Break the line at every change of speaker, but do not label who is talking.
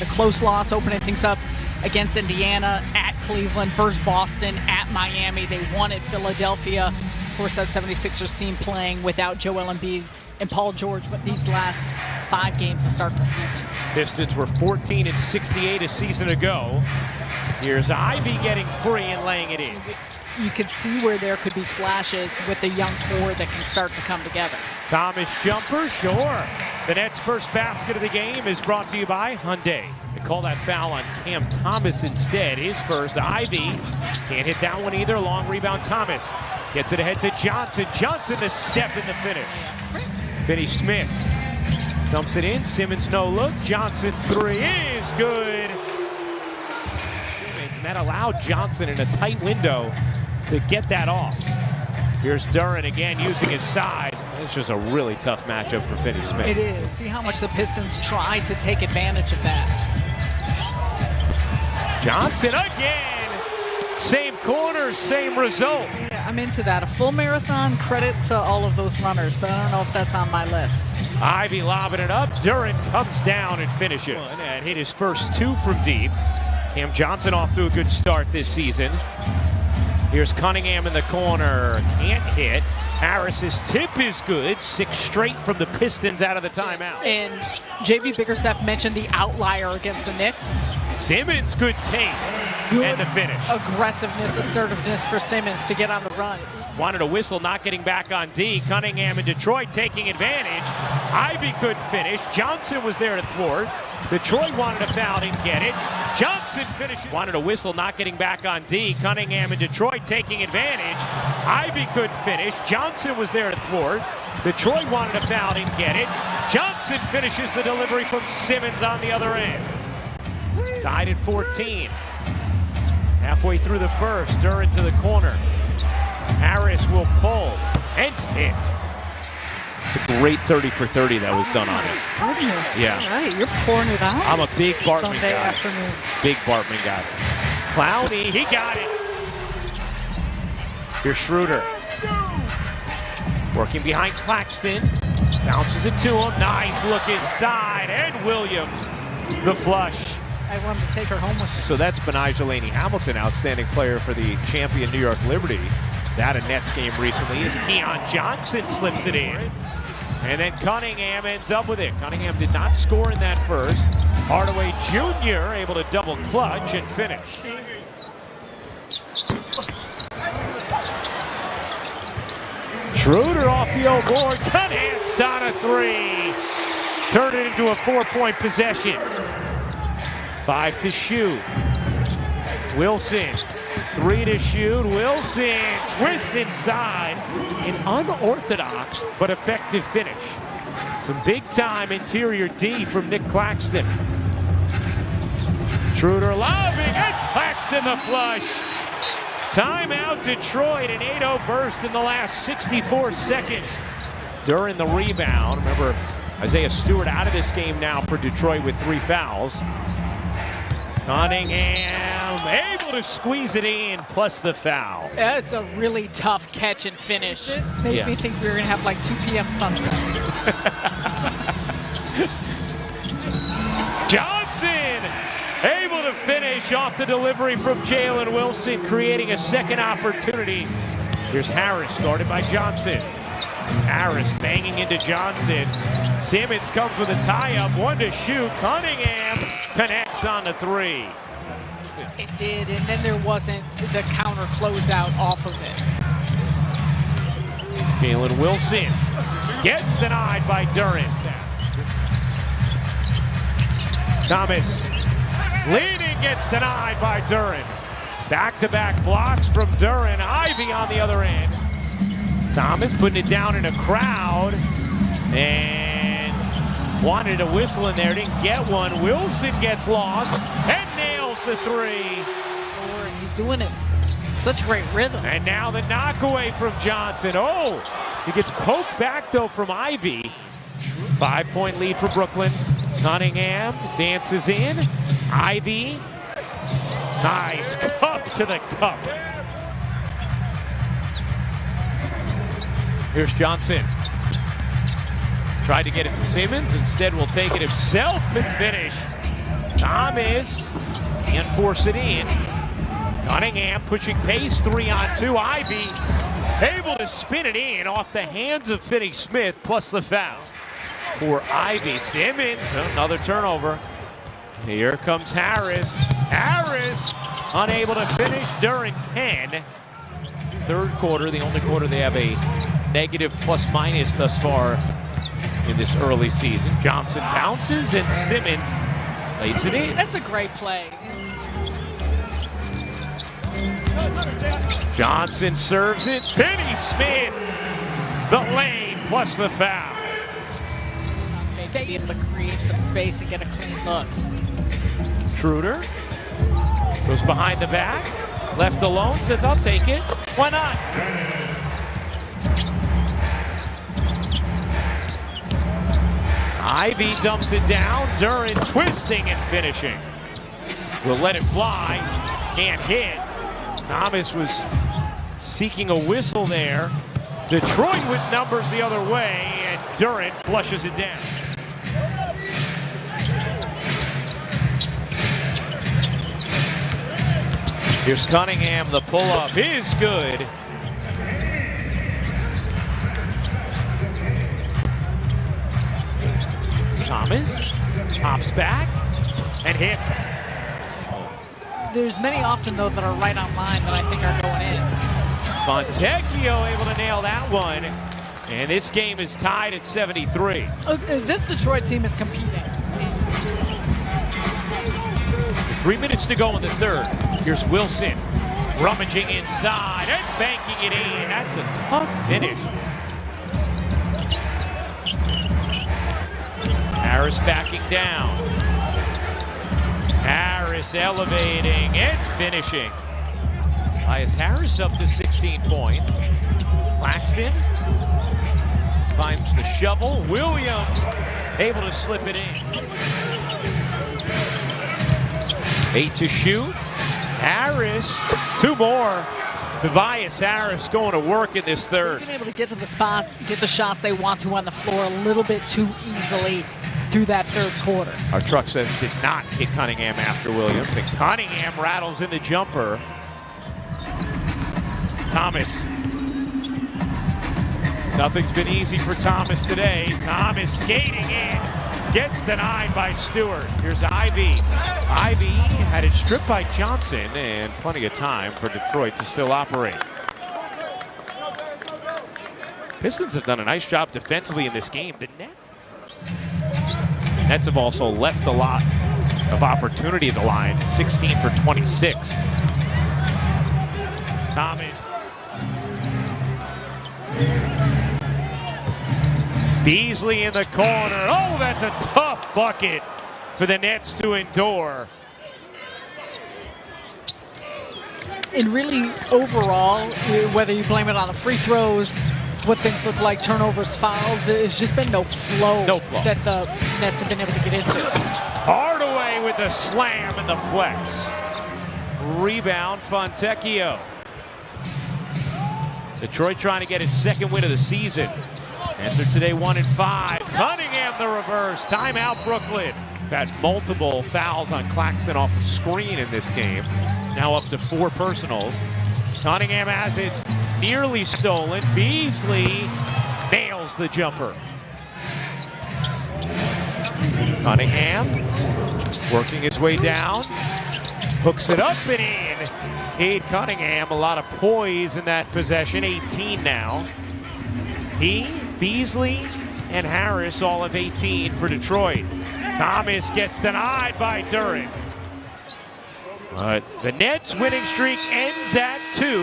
A close loss opening things up against Indiana, at Cleveland, versus Boston, at Miami. They won at Philadelphia. Of course, that 76ers team playing without Joel Embiid and Paul George, but these last 5 games to start the season.
Pistons were 14-68 a season ago. Here's Ivy getting free and laying it in.
You could see where there could be flashes with the young core that can start to come together.
Thomas jumper, sure. The Nets' first basket of the game is brought to you by Hyundai. They call that foul on Cam Thomas instead. His first. Ivy can't hit that one either. Long rebound. Thomas gets it ahead to Johnson. Johnson the step in the finish. Finney Smith dumps it in. Simmons no look. Johnson's three is good. And that allowed Johnson in a tight window to get that off. Here's Duren again using his size. It's just a really tough matchup for Finney Smith.
It is. See how much the Pistons try to take advantage of that.
Johnson again. Same corner, same result.
Yeah, I'm into that. A full marathon, credit to all of those runners, but I don't know if that's on my list.
Ivy lobbing it up. Duren comes down and finishes. And hit his first 2 from deep. Cam Johnson off to a good start this season. Here's Cunningham in the corner. Can't hit. Harris's tip is good. 6 straight from the Pistons out of the timeout.
And J.B. Bickerstaff mentioned the outlier against the Knicks.
Simmons, good take.
Good
and the finish.
Aggressiveness, assertiveness for Simmons to get on the run.
Wanted a whistle, not getting back on D. Cunningham in Detroit taking advantage. Ivy couldn't finish. Johnson was there to thwart. Detroit wanted a foul, didn't get it. Johnson finishes. Wanted a whistle, not getting back on D. Cunningham in Detroit taking advantage. Ivy couldn't finish. Johnson was there to thwart. Detroit wanted a foul, didn't get it. Johnson finishes the delivery from Simmons on the other end. Tied at 14. Halfway through the first, Duren to the corner. Harris will pull and tip. It's a great 30 for 30 that was done on it.
Goodness.
Yeah.
All right, you're pouring it out.
I'm a big Bartman
Sunday
guy.
afternoon.
Big Bartman guy. Clowney, he got it. Here's Schroeder. Working behind Claxton. Bounces it to him. Nice look inside. And Williams, the flush.
I wanted to take her home with me.
So that's Benijah Hamilton, outstanding player for the champion New York Liberty. He's at a Nets game recently as Keon Johnson slips it in. And then Cunningham ends up with it. Cunningham did not score in that first. Hardaway Jr. able to double clutch and finish. Schroeder off the old board. Cunningham's on a 3. Turn it into a 4-point possession. 5 to shoot. Wilson, 3 to shoot. Wilson twists inside. An unorthodox but effective finish. Some big-time interior D from Nick Claxton. Schroeder lobbing, and Claxton the flush. Timeout Detroit, an 8-0 burst in the last 64 seconds. During the rebound, remember Isaiah Stewart out of this game now for Detroit with 3 fouls. Cunningham able to squeeze it in, plus the foul.
That's a really tough catch and finish. It made me think we were going to have like 2 p.m. sunset.
Johnson able to finish off the delivery from Jalen Wilson, creating a second opportunity. Here's Harris, guarded by Johnson. Harris banging into Johnson. Simmons comes with a tie-up, 1 to shoot. Cunningham connects on the 3.
It did, and then there wasn't the counter closeout off of it.
Jalen Wilson gets denied by Duren. Thomas leading, gets denied by Duren. Back-to-back blocks from Duren. Ivy on the other end. Thomas putting it down in a crowd and wanted a whistle in there, didn't get one. Wilson gets lost and nails the 3.
He's doing it. Such great rhythm.
And now the knockaway from Johnson. Oh, he gets poked back though from Ivy. 5-point lead for Brooklyn. Cunningham dances in. Ivy. Nice cup to the cup. Here's Johnson. Tried to get it to Simmons. Instead will take it himself and finish. Thomas can't force it in. Cunningham pushing pace, 3-on-2. Ivy able to spin it in off the hands of Finney-Smith, plus the foul for Ivy. Simmons, another turnover. Here comes Harris. Harris unable to finish. Duren can. Third quarter, the only quarter they have a negative plus-minus thus far in this early season. Johnson bounces and Simmons lays it in.
That's a great play.
Johnson serves it. Finney-Smith, the lane plus the foul.
They be able to create some space and get a clean look.
Schroeder goes behind the back. Left alone, says, I'll take it. Why not? Ivy dumps it down. Duren twisting and finishing. Will let it fly. Can't hit. Thomas was seeking a whistle there. Detroit with numbers the other way, and Duren flushes it down. Here's Cunningham. The pull-up is good. Thomas hops back and hits.
There's many often, though, that are right on line that I think are going in.
Fontecchio able to nail that one. And this game is tied at 73.
This Detroit team is competing.
3 minutes to go in the third. Here's Wilson rummaging inside and banking it in. That's a tough finish. Harris backing down. Harris elevating and finishing. Elias Harris up to 16 points. Claxton finds the shovel. Williams able to slip it in. 8 to shoot. Harris, 2 more. Tobias Harris going to work in this third.
They've been able to get to the spots, get the shots they want to on the floor a little bit too easily through that third quarter.
Our truck says did not hit Cunningham after Williams. And Cunningham rattles in the jumper. Thomas. Nothing's been easy for Thomas today. Thomas skating in. Gets denied by Stewart. Here's Ivy. Ivy had it stripped by Johnson, and plenty of time for Detroit to still operate. Pistons have done a nice job defensively in this game. The Nets have also left a lot of opportunity at the line. 16 for 26. Thomas. Beasley in the corner. Oh, that's a tough bucket for the Nets to endure.
And really, overall, whether you blame it on the free throws, what things look like, turnovers, fouls, there's just been no flow that the Nets have been able to get into.
Hardaway with the slam and the flex. Rebound, Fontecchio. Detroit trying to get its second win of the season. Entered today 1-5. Cunningham the reverse. Timeout Brooklyn. Got multiple fouls on Claxton off the screen in this game. Now up to 4 personals. Cunningham has it nearly stolen. Beasley nails the jumper. Cunningham working his way down. Hooks it up and in. Cade Cunningham, a lot of poise in that possession. 18 now. He, Beasley, and Harris all have 18 for Detroit. Thomas gets denied by Duren. But the Nets' winning streak ends at 2.